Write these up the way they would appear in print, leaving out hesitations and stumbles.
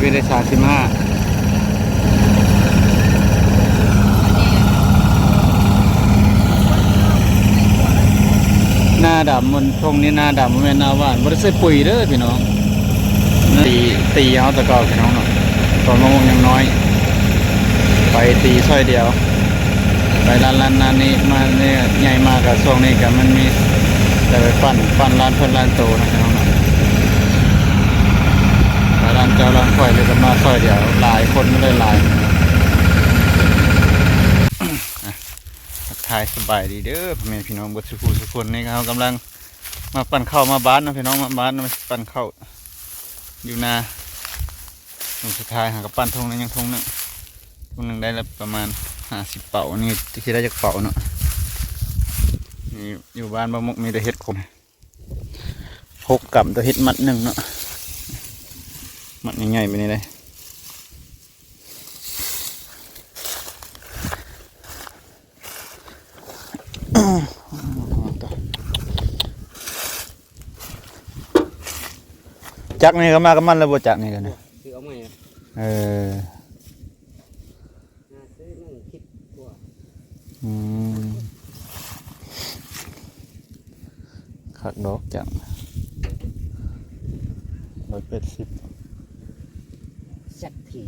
วิตได้35หน้าดำมันทงนี้หน้าดำมันเป็นหน้าหวานบ่ได้ใส่ปุ๋ยเด้อพี่น้องตีเอาตะกอพี่น้องเนาะตอนมะม่วงยังน้อยไปตีซอยเดียวไปร้านนั้นนี้มาเนี่ยใหญ่มากกับช่วงนี้กับมันมีแต่ไปปั้นร้านเพิ่นร้านโตนะพี่น้องเนาะร้านเจ้าร้านข่อยเลยก็มาซอยเดียวหลายคนไม่ได้หลายทักทายสบายดีเด้อพ่อแม่พี่น้องเบิดสุขคนนี่ครับกำลังมาปั่นข้าวมาบ้านนะพี่น้องมาบ้านมาปั่นข้าวอยู่นาสุดท้ายหากับปั้นทงนึงยังทงนึงได้แล้วประมาณ50 เป๋านี่ที่ได้จากเป๋าเนาะนี่อยู่บ้านบ้านมกมีแต่เห็ดขม6 กับตัวเห็ดมัด1เนาะมัดใหญ่ๆไปนี่เลยจักนี่ก็มากับมันแล้วบ่จักนี่กันนะคือเอาใหม่ซื้อนั่งคิดกว่าขักดอกจัง180สักที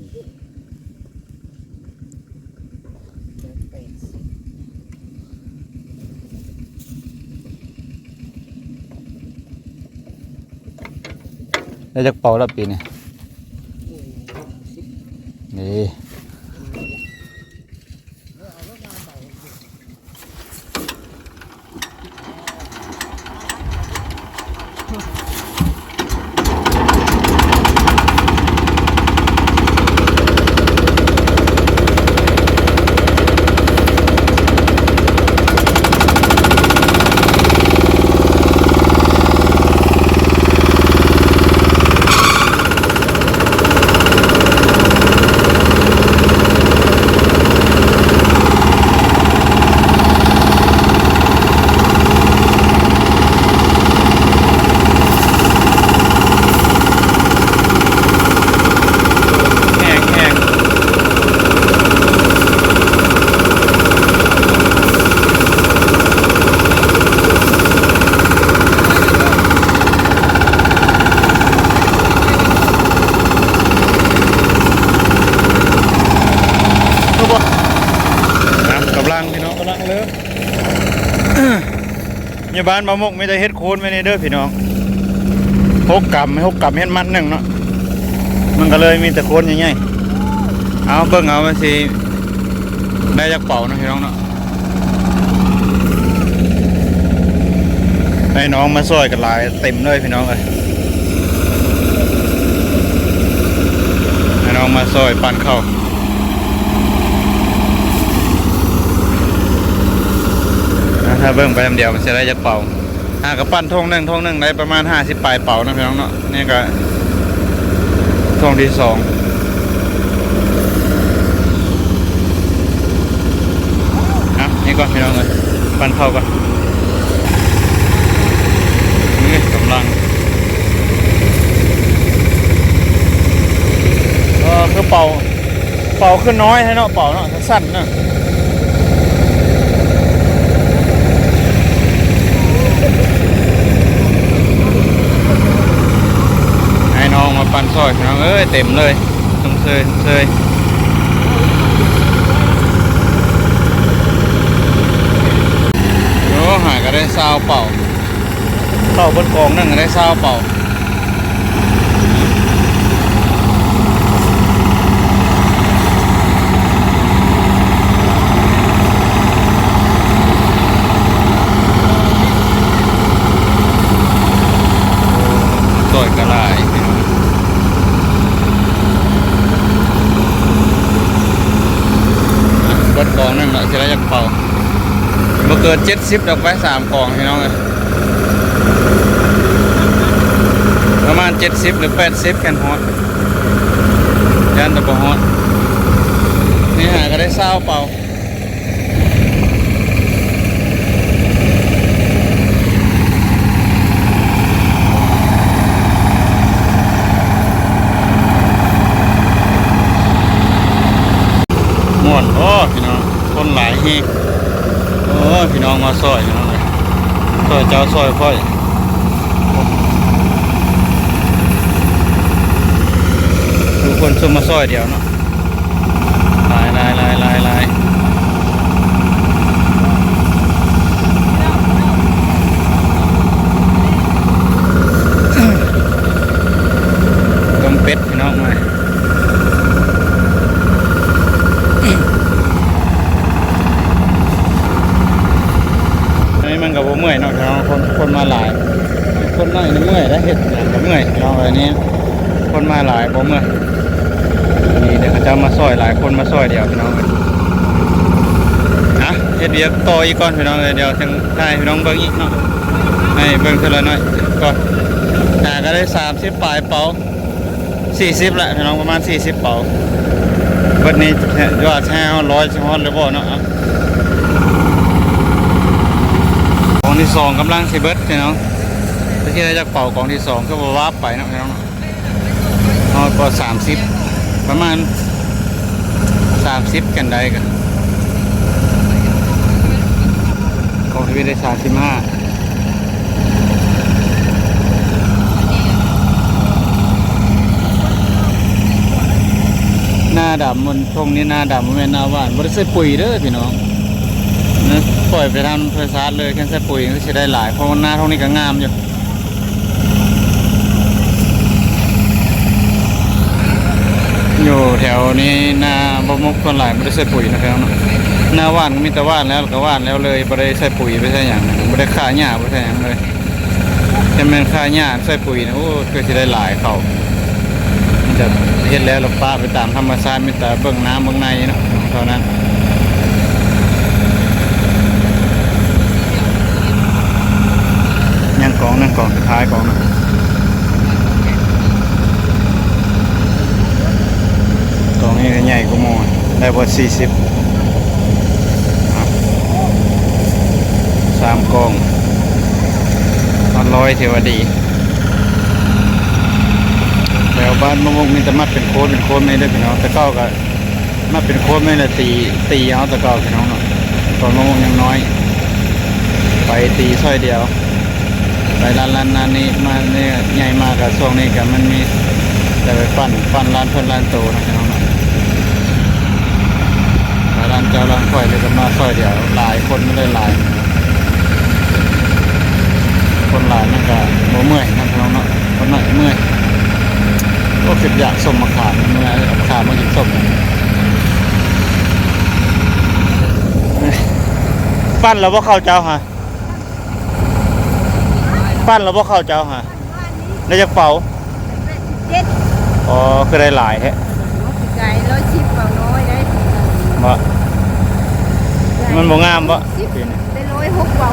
ได้จากเป่าแล้วปีนี้นี่บ้านมะม่วงไม่ได้เฮ็ดโคนไม่ได้เด้อพี่น้อง6 กับเฮ็ดมัด1เนาะมันก็เลยมีแต่โคนใหญ่ๆเอาเบิ่งเอามาสิได้จากเป่านะพี่น้องเนาะให้น้องมาซอยกันหลายเต็มเลยพี่น้องเลยให้น้องมาซอยปั่นเข้าถ้าเบิ่งไปเดียวมันจะได้จากเป่ากับปั้นทงหนึ่งได้ประมาณ50 ปลายเป่านะพี่น้องเนาะนี่ก็ทงที่2นี่ก่อนพี่น้องเลยปั้นเข้าก่อนนี่กำลังคือเป่าขึ้นน้อยให้เนาะเป่าเนาะสั้นเนาะน้องมาปั่นซอยน้องเอ้ยเต็มเลยต้องเซยโอ้หายก็ได้ซาวเป่าเข้าบนกองนั่งก็ได้ซาวเป่าซอยกระไรรถกองนั่นแหละจะได้จากเป่าเมื่อเกิด70ดอกไป3 กองพี่น้องเลยประมาณ70 หรือ 80แคนฮอตยันตะปะฮอตนี่หาก็ได้ซาวเป่า เฮงโอ้ยพี่น้องมาซอยพี่น้องเลยซอยเจ้าซอยค่อยทุกคนซุ่มมาซอยเดียวเนาะลายต้มเป็ดพี่น้องมาอันนี้มันกับเมื่อยเนาะพี่น้องคนมาหลายคนน้อยนี่เมื่อยแล้วเห็ดอย่างกับเมื่อยพี่น้องอันนี้คนมาหลายบ่เมื่อยนี่เดี๋ยวเขาจะมาซอยหลายคนมาซอยเดียวพี่น้องนะเฮ็ดเวียกต่ออีกก่อนพี่น้องเดี๋ยวจังให้พี่น้องเบิ่งอีกเนาะให้เบิ่งเท่าไรหน่อยก่อนก็ได้30ปลายเป๋า40ละพี่น้องประมาณ40เป๋าวันนี้ยอดแช่100ชิฮอนเลยบ่เนาะกองที่2กำลังสิเบิดพี่น้องที่ได้จากเป่ากองที่2ก็บ่วาบไปเนาะพี่น้องก็30ประมาณ30กันได้กันกองที่ได้35หน้าดำมันทงนี้หน้าดำมันเป็นหน้าหวานบริสุทธิ์ปุ๋ยเด้อพี่น้องนะปล่อยไปทำเพศาสเลยแค่ใส่ปุ๋ยก็จะได้หลายเพราะหน้าทงนี้ก็งามอยู่แถวนี้หน้าบ่มุกคนหลายไม่ได้ใส่ปุ๋ยนะครับหน้าหวานมีแต่หวานแล้วก็หวานแล้วเลยไม่ได้ใส่ปุ๋ยไม่ใช่อย่างไม่ได้ฆ่าหญ้าไม่ใช่อย่างเลยจะเป็นฆ่าหญ้าใส่ปุ๋ยนะโอ้ก็จะได้หลายเขาจะเห็นแล้วเราป้าไปตามธรรมชาติมีแต่เบื้องน้ำเบื้องในเนาะเท่านั้นยังกองนั่งกองสุดท้ายกองนะกองนี้ใหญ่กว่าโมได้พอ40 3 กอง100เทวดีแล้วบ้านมะม่วงมีแต่มัดเป็นโค้ดไม่ได้พี่น้องแต่เก้าก็มัดเป็นโค้ดไม่ละตีเอาแต่เก้าพี่น้องเนาะตอนมะม่วงยังน้อยไปตีซอยเดียวไปร้านนั้นนี่มาเนี่ยใหญ่มากกับช่วงนี้กับมันมีแต่ไปปั้นร้านเพิ่นร้านโตนะพี่น้องเนาะร้านเจ้าร้านค่อยเลยก็มาซอยเดียวหลายคนไม่ได้หลายคนหลายนั่นก็บ่เมื่อยนะพี่น้องเนาะคนหน่อยเมื่อยก็คิดอยากส้มมะขามเมื่อมะขามมากินส้มปั้นแล้วว่าเข้าเจ้าฮะปั้นแล้วว่าเข้าเจ้าฮะได้จากเป่าอ๋อคือได้หลายแฮะไก่110เป่าน้อยได้บ่มันบ่งามบ่ได้106เป่า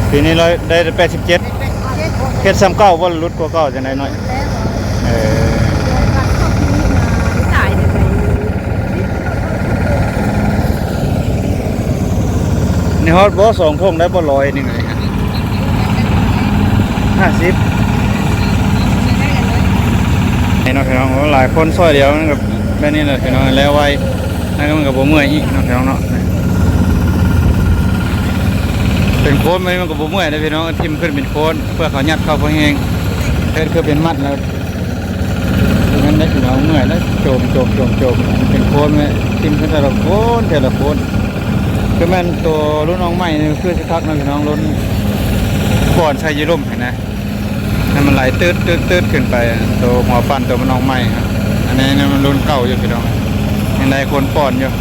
ปีนี้ได้87เฮ็ดซ้ำเก่าบ่ลุดกว่าเก่าจังได๋น้อยนี่ฮอดบ่2 ทงได้บ่100นี่ไงฮะ50นี่เนาะพี่น้องหลายคนซอยเดียวมันก็แบบนี้แหละพี่น้องแล้วไวนั่นก็มันก็บ่เมื่อยอีกเนาะพี่น้องเนาะเป็นโคนมันก็บ่เมื่อยนะพี่น้องทิ่มขึ้นเป็นโคนเพื่อเขายัดเข้าพอแห้งเฮ็ดคือเป็นมัดแล้วงั้นได้พี่น้องเมื่อยแล้วโจมเป็นโคนมั้ยทิ่มขึ้นแต่ละโคนคือแม่นตัวรุ่นน้องใหม่นี่คือสิคักนะพี่น้องรุ่นก่อนใช้ยีร่มเห็นนะให้มันไหลตืดขึ้นไปตัวหัวปั้นตัวมันน้องใหม่ครับอันนี้เนี่ยมันรุ่นเก่าอยู่พี่น้องยังได้คนป้อนอยู่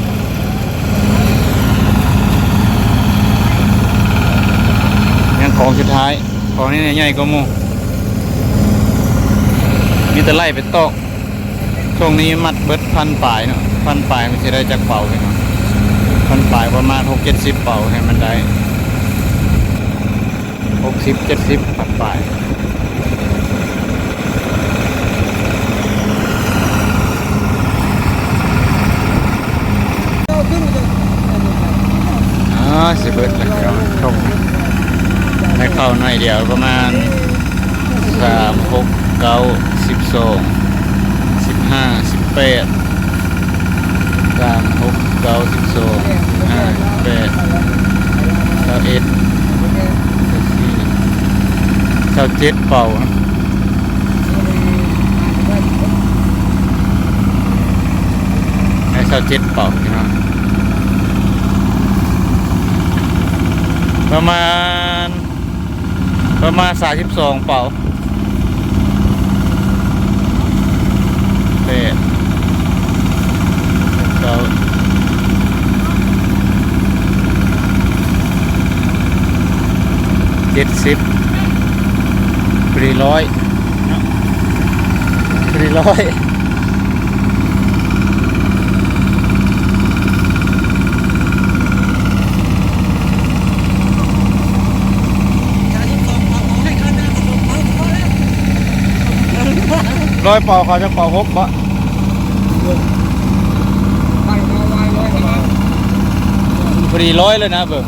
ยังของสุดท้ายของนี้ใหญ่กว่าหมู่มีแต่ไล่ไปตอกช่วงนี้มัดเบิดพันปลายเนาะพันปลายมันจะได้จากเป่าพี่น้องพันปลายประมาณ60-70เป่าให้มันได้60-70พันปลายสิเบิดแล้วพี่น้องชมให้เข้าหน่อยเดียวประมาณ3 6 9 12 15 18 3 6 9 12 15 เจ้าเอ็ดเจ้าเจ็ดเป่านะให้เจ้าเจ็ดเป่าพี่น้องประมาณ32เป่าเป็ดเจ้า70พอดี100พอดี100ร้อยเป่าเขาจะเป่า6บ่พอดี100เลยนะเบิ่ง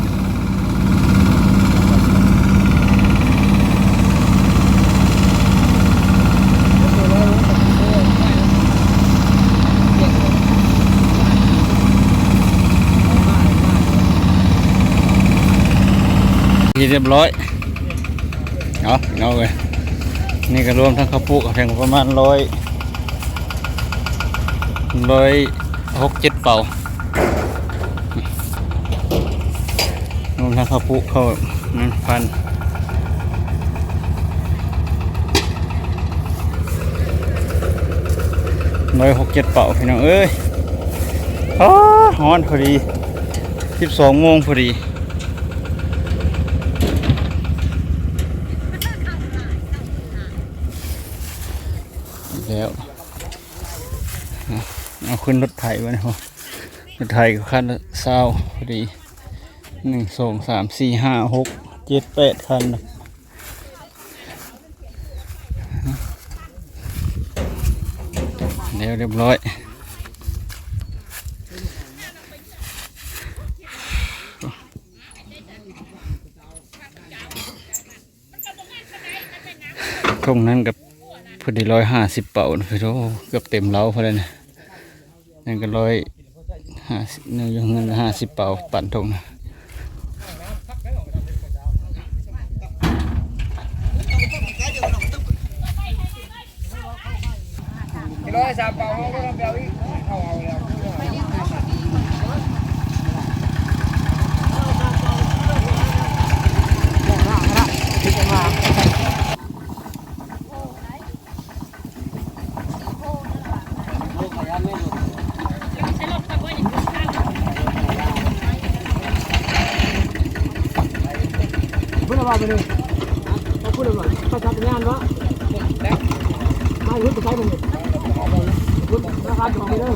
เรียบร้อยเอาเลยนี่ก็รวมทั้งข้าวปุกแข่งประมาณ100 167เป่ารวมทั้งข้าวปุกเข้า1,000 167เป่าพี่น้องเอ้ยฮ้อนพอดี12 โมงพอดีแล้วเอาขึ้นรถไถมาเนี่ยรถไถก็คันละ20พอดี1 2 3 4 5 6 7 8คันแล้วเรียบร้อยตรงนั้นกับพอดี150เป่านะพี่โตเกือบเต็มเล้าพอแล้วนะนั่นก็150นึงอยู่เงิน50เป่าปั่นทงนะ3เป่าเขาก็ต้องไปเอาอีกเอาแล้วพูดอะไรไปเลยพูดอะไรไปจัดงานวะไม่รู้จะใช้ผมรู้ราคาจะไปเลย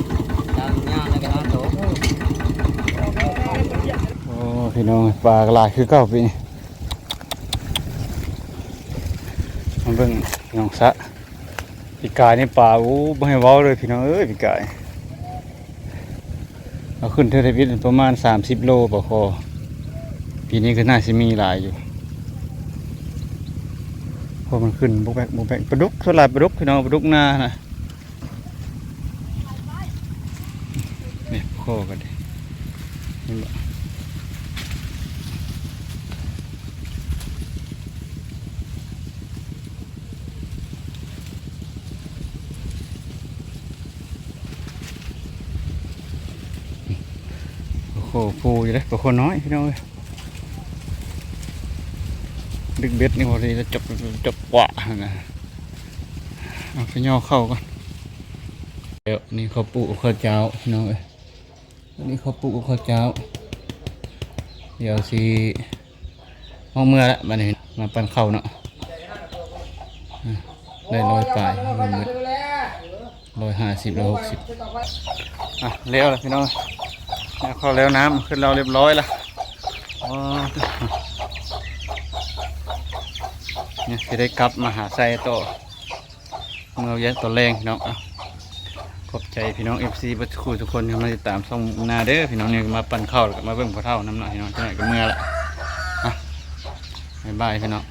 งานอะไรกันนะโถโอ้พี่น้องปลากระไรคือเก่าปีนี้มาเบิ่งน้องสะปีกายนี่ปลาไม่ให้เว้าเลยพี่น้องเอ้ยปีกายเอาขึ้นเทอร์เทวิตประมาณ30 โลปะคอปีนี้ก็น่าจะมีหลายอยู่พอมันขึ้นบุกแบกปลาดุกสลัดปลาดุกพี่น้องปลาดุกนานะนี่คอกันดิโอ้โหปูอยู่เลยปลาคอน้อยพี่น้องดึกเบ็ดนี่พอดีจะจบกว่านะเอาไปย่อเข้าก่อนเดี๋ยวนี่ข้าวปุข้าวเจ้าพี่น้องเอ้ยนี่ข้าวปุข้าวเจ้าเดี๋ยวสิห้องเมื่อละมาเนี่ยมาปั่นข้าวเนาะได้100 ปลาย150 160เลี้ยวละพี่น้องแล้วเข้าแล้วน้ำขึ้นเราเรียบร้อยละเนี่ยจะได้กลับมาหาไส้ต่อเมื่อเย็นตัวแรงพี่น้องขอบใจพี่น้อง FC บัดคูทุกคนที่มาติดตามช่องนาเด้อพี่น้องเนี่ยมาปั่นข้าวแล้วก็มาเบิ่งพอเท่าน้ำหนักพี่น้องจังไหนก็เมื่อละบ๊ายบายพี่น้อง